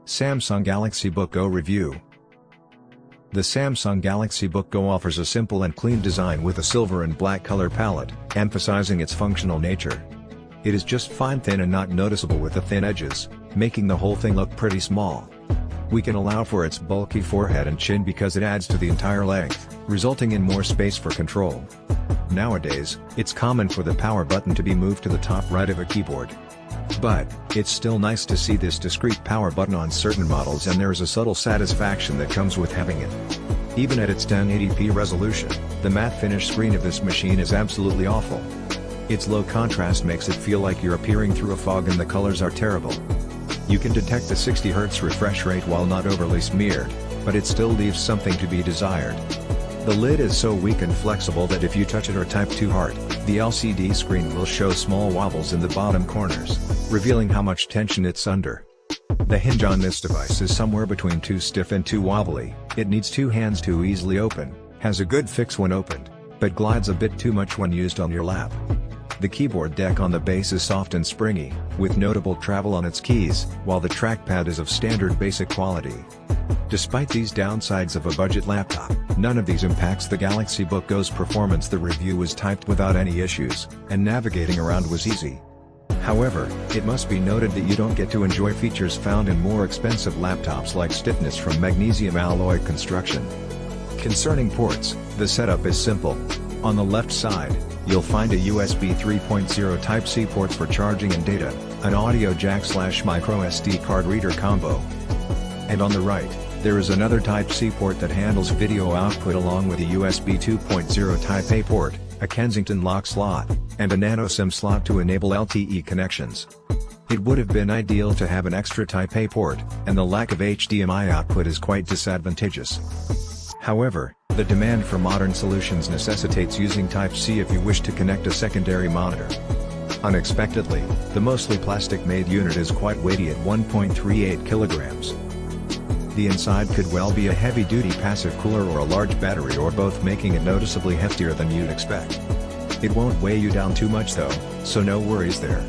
Samsung Galaxy Book Go Review. The Samsung Galaxy Book Go offers a simple and clean design with a silver and black color palette, emphasizing its functional nature. It is just fine thin and not noticeable with the thin edges, making the whole thing look pretty small. We can allow for its bulky forehead and chin because it adds to the entire length, resulting in more space for control. Nowadays, it's common for the power button to be moved to the top right of a keyboard. But, it's still nice to see this discrete power button on certain models, and there is a subtle satisfaction that comes with having it. Even at its 1080p resolution, the matte finish screen of this machine is absolutely awful. Its low contrast makes it feel like you're peering through a fog and the colors are terrible. You can detect the 60Hz refresh rate while not overly smeared, but it still leaves something to be desired. The lid is so weak and flexible that if you touch it or type too hard, the LCD screen will show small wobbles in the bottom corners, revealing how much tension it's under. The hinge on this device is somewhere between too stiff and too wobbly. It needs two hands to easily open, has a good fix when opened, but glides a bit too much when used on your lap. The keyboard deck on the base is soft and springy, with notable travel on its keys, while the trackpad is of standard basic quality. Despite these downsides of a budget laptop, none of these impacts the Galaxy Book Go's performance. The review was typed without any issues, and navigating around was easy. However, it must be noted that you don't get to enjoy features found in more expensive laptops like stiffness from magnesium alloy construction. Concerning ports, the setup is simple. On the left side, you'll find a USB 3.0 Type-C port for charging and data, an audio jack/micro SD card reader combo. And on the right, there is another Type-C port that handles video output along with a USB 2.0 Type-A port, a Kensington lock slot, and a nano SIM slot to enable LTE connections. It would have been ideal to have an extra Type-A port, and the lack of HDMI output is quite disadvantageous. However, the demand for modern solutions necessitates using Type-C if you wish to connect a secondary monitor. Unexpectedly, the mostly plastic-made unit is quite weighty at 1.38 kilograms. The inside could well be a heavy-duty passive cooler or a large battery or both, making it noticeably heftier than you'd expect. It won't weigh you down too much though, so no worries there.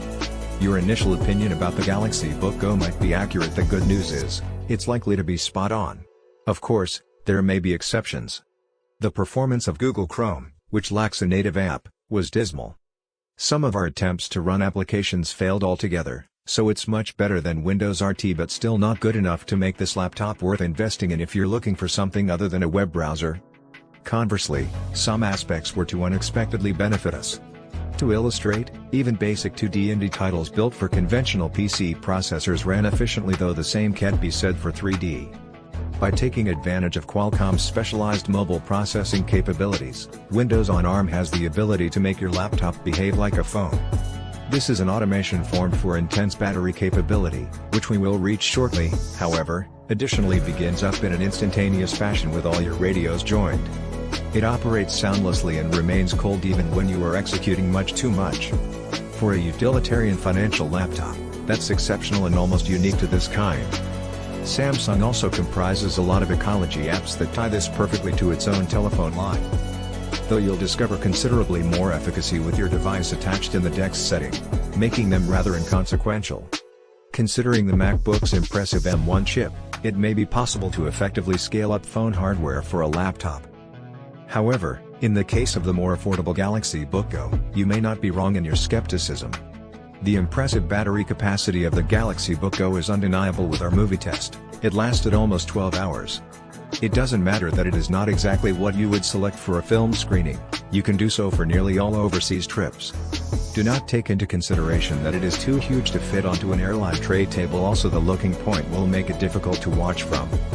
Your initial opinion about the Galaxy Book Go might be accurate. The good news is, it's likely to be spot on. Of course, there may be exceptions. The performance of Google Chrome, which lacks a native app, was dismal. Some of our attempts to run applications failed altogether, so it's much better than Windows RT but still not good enough to make this laptop worth investing in if you're looking for something other than a web browser. Conversely, some aspects were to unexpectedly benefit us. To illustrate, even basic 2D indie titles built for conventional PC processors ran efficiently, though the same can't be said for 3D. By taking advantage of Qualcomm's specialized mobile processing capabilities, Windows on ARM has the ability to make your laptop behave like a phone. This is an automation formed for intense battery capability, which we will reach shortly. However, additionally begins up in an instantaneous fashion with all your radios joined. It operates soundlessly and remains cold even when you are executing much too much. For a utilitarian financial laptop, that's exceptional and almost unique to this kind. Samsung also comprises a lot of ecology apps that tie this perfectly to its own telephone line. Though you'll discover considerably more efficacy with your device attached in the DeX setting, making them rather inconsequential. Considering the MacBook's impressive M1 chip, it may be possible to effectively scale up phone hardware for a laptop. However, in the case of the more affordable Galaxy Book Go, you may not be wrong in your skepticism. The impressive battery capacity of the Galaxy Book Go is undeniable. With our movie test, it lasted almost 12 hours. It doesn't matter that it is not exactly what you would select for a film screening, you can do so for nearly all overseas trips. Do not take into consideration that it is too huge to fit onto an airline tray table. Also, the looking point will make it difficult to watch from.